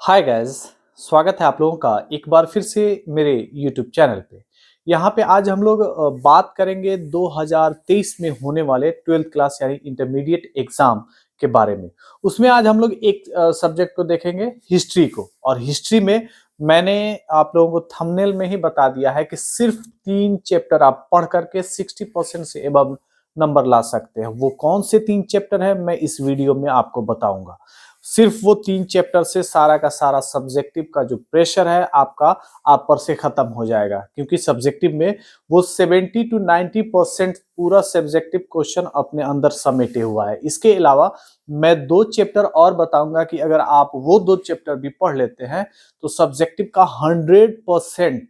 Hi guys, स्वागत है आप लोगों का एक बार फिर से मेरे यूट्यूब चैनल पे। यहाँ पे आज हम लोग बात करेंगे 2023 में होने वाले 12th क्लास यानी इंटरमीडिएट एग्जाम के बारे में। उसमें आज हम लोग एक सब्जेक्ट को देखेंगे, हिस्ट्री को। और हिस्ट्री में मैंने आप लोगों को थंबनेल में ही बता दिया है कि सिर्फ 3 चैप्टर आप पढ़ करके 60% से एबव नंबर ला सकते हैं। वो कौन से 3 चैप्टर है मैं इस वीडियो में आपको बताऊंगा। सिर्फ वो 3 चैप्टर से सारा का सारा सब्जेक्टिव का जो प्रेशर है आपका आप पर से खत्म हो जाएगा, क्योंकि सब्जेक्टिव में वो 70 to 90% पूरा सब्जेक्टिव क्वेश्चन अपने अंदर समेटे हुआ है। इसके अलावा मैं 2 चैप्टर और बताऊंगा कि अगर आप वो 2 चैप्टर भी पढ़ लेते हैं तो सब्जेक्टिव का 100%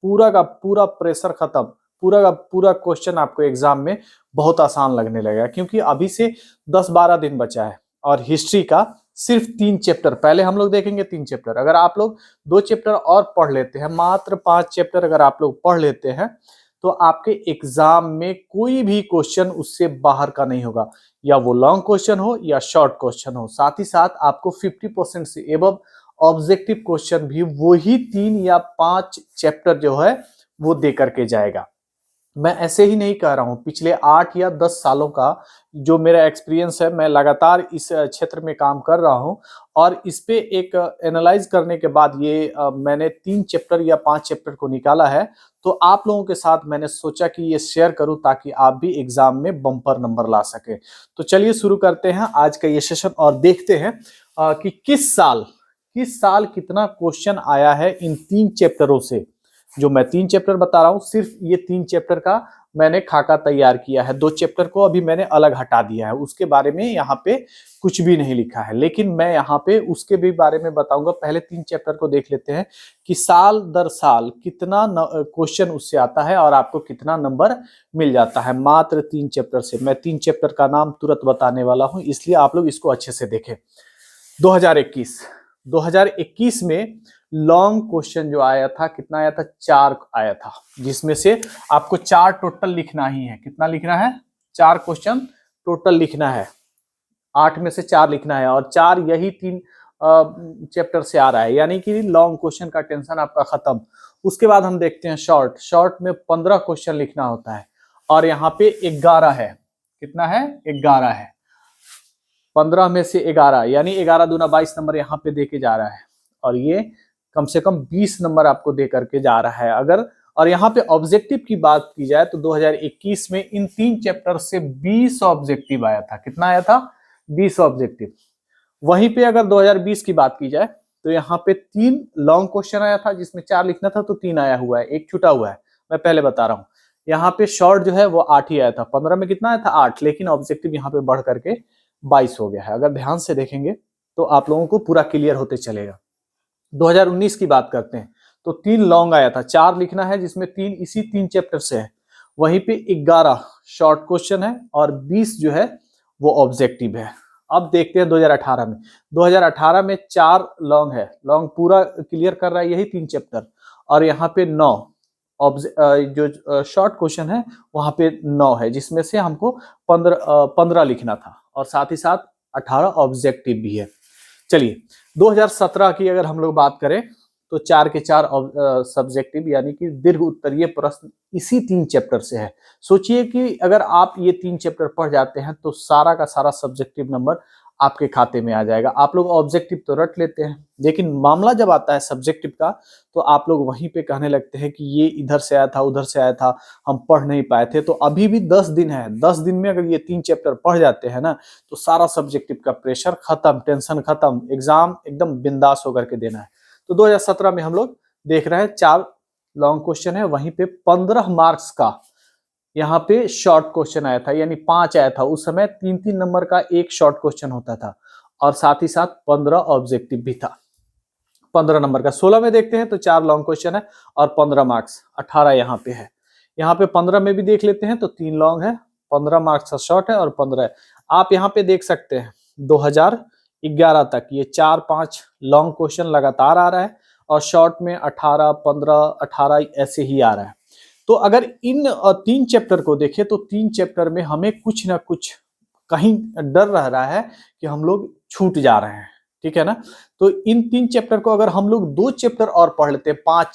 पूरा का पूरा प्रेशर खत्म, पूरा का पूरा क्वेश्चन आपको एग्जाम में बहुत आसान लगने लगेगा, क्योंकि अभी से 10-12 दिन बचा है। और हिस्ट्री का सिर्फ 3 चैप्टर पहले हम लोग देखेंगे। 3 चैप्टर अगर आप लोग 2 चैप्टर और पढ़ लेते हैं, मात्र 5 चैप्टर अगर आप लोग पढ़ लेते हैं तो आपके एग्जाम में कोई भी क्वेश्चन उससे बाहर का नहीं होगा, या वो लॉन्ग क्वेश्चन हो या शॉर्ट क्वेश्चन हो। साथ ही साथ आपको 50% से एबव ऑब्जेक्टिव क्वेश्चन भी वही 3 या 5 चैप्टर जो है वो दे करके जाएगा। मैं ऐसे ही नहीं कह रहा हूं, पिछले 8 या 10 सालों का जो मेरा एक्सपीरियंस है, मैं लगातार इस क्षेत्र में काम कर रहा हूं। और इस पे एक एनालाइज करने के बाद ये मैंने 3 चैप्टर या 5 चैप्टर को निकाला है। तो आप लोगों के साथ मैंने सोचा कि ये शेयर करूं ताकि आप भी एग्जाम में बम्पर नंबर ला सके। तो चलिए शुरू करते हैं आज का ये सेशन और देखते हैं कि किस साल कितना क्वेश्चन आया है इन 3 चैप्टरों से। जो मैं 3 चैप्टर बता रहा हूं, सिर्फ ये 3 चैप्टर का मैंने खाका तैयार किया है। 2 चैप्टर को अभी मैंने अलग हटा दिया है, उसके बारे में यहाँ पे कुछ भी नहीं लिखा है, लेकिन मैं यहाँ पे उसके भी बारे में बताऊंगा। पहले 3 चैप्टर को देख लेते हैं कि साल दर साल कितना क्वेश्चन उससे आता है और आपको कितना नंबर मिल जाता है मात्र 3 चैप्टर से। मैं 3 चैप्टर का नाम तुरंत बताने वाला हूँ, इसलिए आप लोग इसको अच्छे से देखें। 2021 में लॉन्ग क्वेश्चन जो आया था, कितना आया था? 4 आया था, जिसमें से आपको 4 टोटल लिखना ही है। कितना लिखना है? 4 क्वेश्चन टोटल लिखना है। 8 में से 4 लिखना है और 4 यही 3 चैप्टर से आ रहा है, यानी कि लॉन्ग क्वेश्चन का टेंशन आपका खत्म। उसके बाद हम देखते हैं शॉर्ट में 15 क्वेश्चन लिखना होता है और यहाँ पे 11 है। कितना है? 11 है। 15 में से 11 यानी 11 दूना 22 नंबर यहाँ पे दे के जा रहा है, और ये कम से कम 20 नंबर आपको दे करके जा रहा है। अगर और यहाँ पे ऑब्जेक्टिव की बात की जाए तो 2021 में इन 3 चैप्टर से 20 ऑब्जेक्टिव आया था। कितना आया था? 20 ऑब्जेक्टिव। वहीं पे अगर 2020 की बात की जाए तो यहाँ पे 3 लॉन्ग क्वेश्चन आया था, जिसमें 4 लिखना था तो 3 आया हुआ है, 1 छूटा हुआ है। मैं पहले बता रहा हूँ। यहाँ पे शॉर्ट जो है वो 8 ही आया था। 15 में कितना आया था? 8, लेकिन ऑब्जेक्टिव यहाँ पे बढ़ करके 22 हो गया है। अगर ध्यान से देखेंगे तो आप लोगों को पूरा क्लियर होते चलेगा। 2019 की बात करते हैं तो 3 लॉन्ग आया था, 4 लिखना है, जिसमें 3 इसी 3 चैप्टर से है। वहीं पे 11 शॉर्ट क्वेश्चन है और 20 जो है वो ऑब्जेक्टिव है। अब देखते हैं 2018 में। 2018 में 4 लॉन्ग है, लॉन्ग पूरा क्लियर कर रहा है यही 3 चैप्टर, और यहाँ पे 9 जो शॉर्ट क्वेश्चन है वहां पे 9 है, जिसमें से हमको 15 लिखना था और साथ ही साथ 18 ऑब्जेक्टिव भी है। चलिए 2017 की अगर हम लोग बात करें तो 4 के 4 सब्जेक्टिव यानी कि दीर्घ उत्तरीय प्रश्न इसी 3 चैप्टर से है। सोचिए कि अगर आप ये 3 चैप्टर पढ़ जाते हैं तो सारा का सारा सब्जेक्टिव नंबर आपके खाते में आ जाएगा। आप लोग ऑब्जेक्टिव तो रट लेते हैं, लेकिन मामला जब आता है सब्जेक्टिव का तो आप लोग वहीं पे कहने लगते हैं कि ये इधर से आया था, उधर से आया था, हम पढ़ नहीं पाए थे। तो अभी भी 10 दिन है, 10 दिन में अगर ये 3 चैप्टर पढ़ जाते हैं ना तो सारा सब्जेक्टिव का प्रेशर खत्म, टेंशन खत्म, एग्जाम एकदम बिंदास होकर के देना है। तो 2017 में हम लोग देख रहे हैं 4 लॉन्ग क्वेश्चन है, वहीं पे 15 मार्क्स का यहाँ पे शॉर्ट क्वेश्चन आया था, यानी 5 आया था। उस समय 3-3 नंबर का एक शॉर्ट क्वेश्चन होता था और साथ ही साथ 15 ऑब्जेक्टिव भी था। 15 नंबर का 16 में देखते हैं तो 4 लॉन्ग क्वेश्चन है और 15 मार्क्स, 18 यहाँ पे है। यहाँ पे 15 में भी देख लेते हैं तो 3 लॉन्ग है, 15 मार्क्स का शॉर्ट है और 15 है। आप यहाँ पे देख सकते हैं 2011 तक ये 4-5 लॉन्ग क्वेश्चन लगातार आ रहा है और शॉर्ट में 18, 15, 18 ऐसे ही आ रहा है। तो अगर इन 3 चैप्टर को देखें तो 3 चैप्टर में हमें कुछ ना कुछ कहीं डर रह रहा है कि हम लोग छूट जा रहे हैं। ठीक है ना। तो इन 3 चैप्टर को अगर हम लोग 2 चैप्टर और पढ़ लेते हैं, 5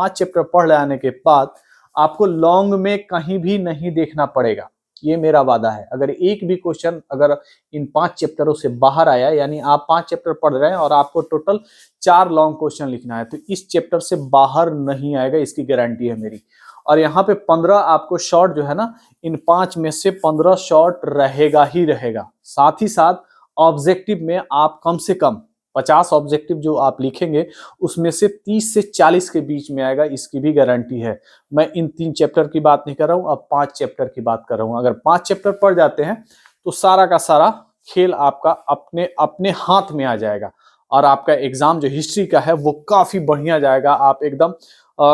चैप्टर पढ़ लेने के बाद आपको लॉन्ग में कहीं भी नहीं देखना पड़ेगा, ये मेरा वादा है। अगर एक भी क्वेश्चन अगर इन 5 चैप्टरों से बाहर आया, यानी आप 5 चैप्टर पढ़ रहे हैं और आपको टोटल 4 लॉन्ग क्वेश्चन लिखना है, तो इस चैप्टर से बाहर नहीं आएगा, इसकी गारंटी है मेरी। और यहाँ पे 15 आपको शॉर्ट जो है ना, इन 5 में से 15 शॉर्ट रहेगा ही रहेगा। साथ ही साथ ऑब्जेक्टिव में आप कम से कम 50 ऑब्जेक्टिव जो आप लिखेंगे उसमें से 30 से 40 के बीच में आएगा, इसकी भी गारंटी है। मैं इन 3 चैप्टर की बात नहीं कर रहा हूं, अब 5 चैप्टर की बात कर रहा हूं। अगर 5 चैप्टर पढ़ जाते हैं तो सारा का सारा खेल आपका अपने अपने हाथ में आ जाएगा और आपका एग्जाम जो हिस्ट्री का है वो काफी बढ़िया जाएगा। आप एकदम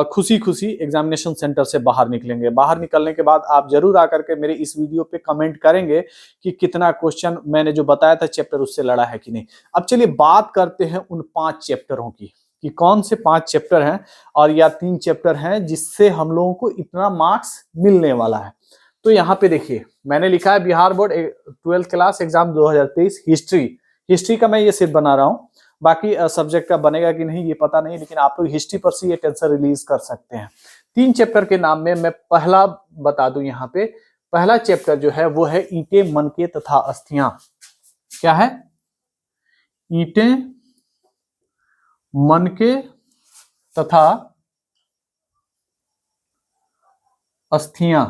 खुशी खुशी एग्जामिनेशन सेंटर से बाहर निकलेंगे। बाहर निकलने के बाद आप जरूर आकर के मेरे इस वीडियो पे कमेंट करेंगे कि कितना क्वेश्चन मैंने जो बताया था चैप्टर उससे लड़ा है कि नहीं। अब चलिए बात करते हैं उन 5 चैप्टरों की कि कौन से 5 चैप्टर हैं और या 3 चैप्टर हैं जिससे हम लोगों को इतना मार्क्स मिलने वाला है। तो यहाँ पे देखिए मैंने लिखा है Bihar board 12th class exam 2023 history का मैं ये सिर्फ बना रहा हूँ, बाकी सब्जेक्ट का बनेगा कि नहीं ये पता नहीं, लेकिन आप लोग हिस्ट्री पर से ये टेंशन रिलीज कर सकते हैं। 3 चैप्टर के नाम में मैं पहला बता दूं, यहाँ पे पहला चैप्टर जो है वो है ईंटें मनके तथा अस्थियां। क्या है? ईंटें मनके तथा अस्थियां,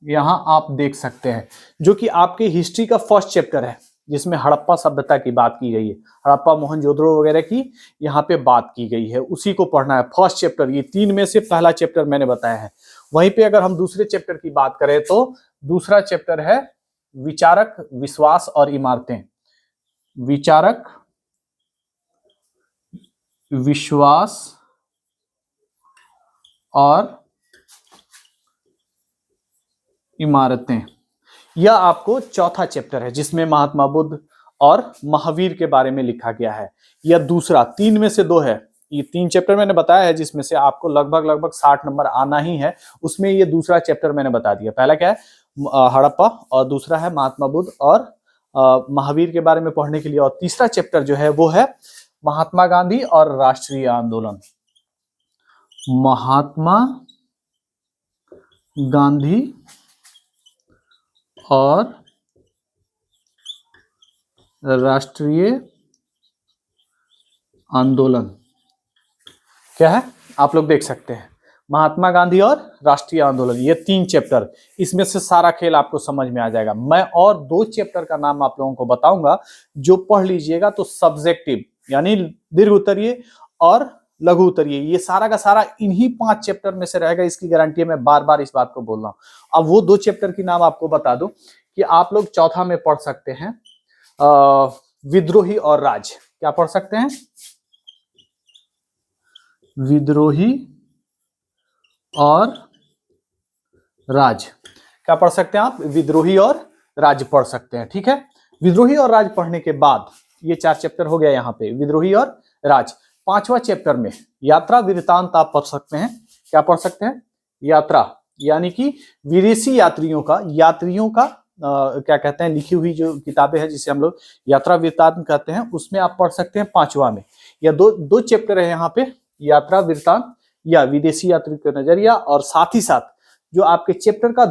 यहां आप देख सकते हैं, जो कि आपके हिस्ट्री का फर्स्ट चैप्टर है, जिसमें हड़प्पा सभ्यता की बात की गई है, हड़प्पा मोहनजोदड़ो वगैरह की यहाँ पे बात की गई है, उसी को पढ़ना है फर्स्ट चैप्टर। ये 3 में से पहला चैप्टर मैंने बताया है। वहीं पे अगर हम दूसरे चैप्टर की बात करें तो दूसरा चैप्टर है विचारक, विश्वास और इमारतें। विचारक, विश्वास और इमारतें, यह आपको चौथा चैप्टर है जिसमें महात्मा बुद्ध और महावीर के बारे में लिखा गया है। यह दूसरा, 3 में से 2 है। ये 3 चैप्टर मैंने बताया है जिसमें से आपको लगभग 60 नंबर आना ही है, उसमें ये दूसरा चैप्टर मैंने बता दिया। पहला क्या है? हड़प्पा, और दूसरा है महात्मा बुद्ध और महावीर के बारे में पढ़ने के लिए, और तीसरा चैप्टर जो है वो है महात्मा गांधी और राष्ट्रीय आंदोलन। महात्मा गांधी और राष्ट्रीय आंदोलन। क्या है? आप लोग देख सकते हैं, महात्मा गांधी और राष्ट्रीय आंदोलन, ये 3 चैप्टर, इसमें से सारा खेल आपको समझ में आ जाएगा। मैं और 2 चैप्टर का नाम आप लोगों को बताऊंगा, जो पढ़ लीजिएगा तो सब्जेक्टिव यानी दीर्घ उत्तरीय और लघु उत्तरीय, ये सारा का सारा इन्हीं 5 चैप्टर में से रहेगा, इसकी गारंटी है। मैं बार बार इस बात को बोल रहा हूं। अब वो 2 चैप्टर की नाम आपको बता दूं कि आप लोग चौथा में पढ़ सकते हैं विद्रोही और राज। क्या पढ़ सकते हैं? विद्रोही और राज। क्या पढ़ सकते हैं आप? विद्रोही और राज पढ़ सकते हैं, ठीक है। विद्रोही और राज पढ़ने के बाद ये 4 चैप्टर हो गया यहाँ पे, विद्रोही और राज। 5वां चैप्टर में यात्रा वृत्तांत आप पढ़ सकते हैं। क्या पढ़ सकते हैं? यात्रा, यानी कि विदेशी यात्रियों का क्या कहते हैं, लिखी हुई जो किताबें हैं जिसे हम लोग यात्रा वृत्तांत कहते हैं, उसमें आप पढ़ सकते हैं 5वां में। या दो चैप्टर है यहाँ पे, यात्रा वृत्तांत या विदेशी यात्री का नजरिया, और साथ ही साथ जो आपके चैप्टर का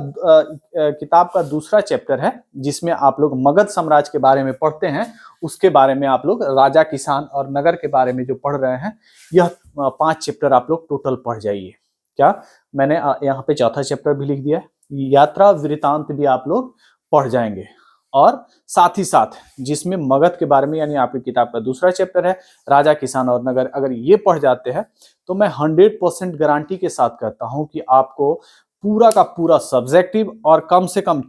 किताब का दूसरा चैप्टर है जिसमें आप लोग मगध साम्राज्य के बारे में पढ़ते हैं, उसके बारे में आप लोग राजा, किसान और नगर के बारे में जो पढ़ रहे हैं, यह 5 चैप्टर आप लोग टोटल पढ़ जाइए। क्या मैंने यहाँ पे चौथा चैप्टर भी लिख दिया है, यात्रा वृत्तांत भी आप लोग पढ़ जाएंगे। और साथ ही साथ जिसमें मगध के बारे में, यानी आपकी किताब का दूसरा चैप्टर है राजा, किसान और नगर, अगर ये पढ़ जाते हैं तो मैं 100% गारंटी के साथ कहता हूं कि आपको पूरा का पूरा सब्जेक्टिव और कम से कम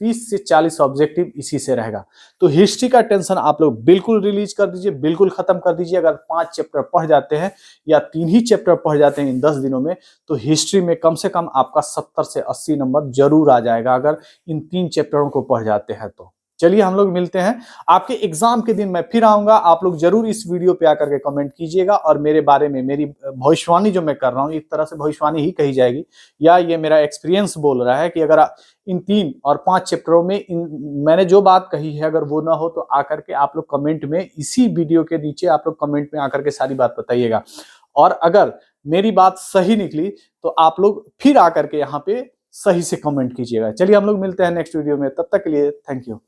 30 से 40 ऑब्जेक्टिव इसी से रहेगा। तो हिस्ट्री का टेंशन आप लोग बिल्कुल रिलीज कर दीजिए, बिल्कुल खत्म कर दीजिए। अगर 5 चैप्टर पढ़ जाते हैं या 3 ही चैप्टर पढ़ जाते हैं इन 10 दिनों में, तो हिस्ट्री में कम से कम आपका 70 से 80 नंबर जरूर आ जाएगा, अगर इन 3 चैप्टरों को पढ़ जाते हैं तो। चलिए हम लोग मिलते हैं आपके एग्जाम के दिन। मैं फिर आऊंगा, आप लोग जरूर इस वीडियो पे आकर के कमेंट कीजिएगा और मेरे बारे में, मेरी भविष्यवाणी जो मैं कर रहा हूँ, एक तरह से भविष्यवाणी ही कही जाएगी, या ये मेरा एक्सपीरियंस बोल रहा है कि अगर इन 3 और 5 चैप्टरों में मैंने जो बात कही है अगर वो ना हो तो आकर के आप लोग कमेंट में, इसी वीडियो के नीचे आप लोग कमेंट में आकर के सारी बात बताइएगा। और अगर मेरी बात सही निकली तो आप लोग फिर आकर के यहाँ पे सही से कमेंट कीजिएगा। चलिए हम लोग मिलते हैं नेक्स्ट वीडियो में, तब तक के लिए थैंक यू।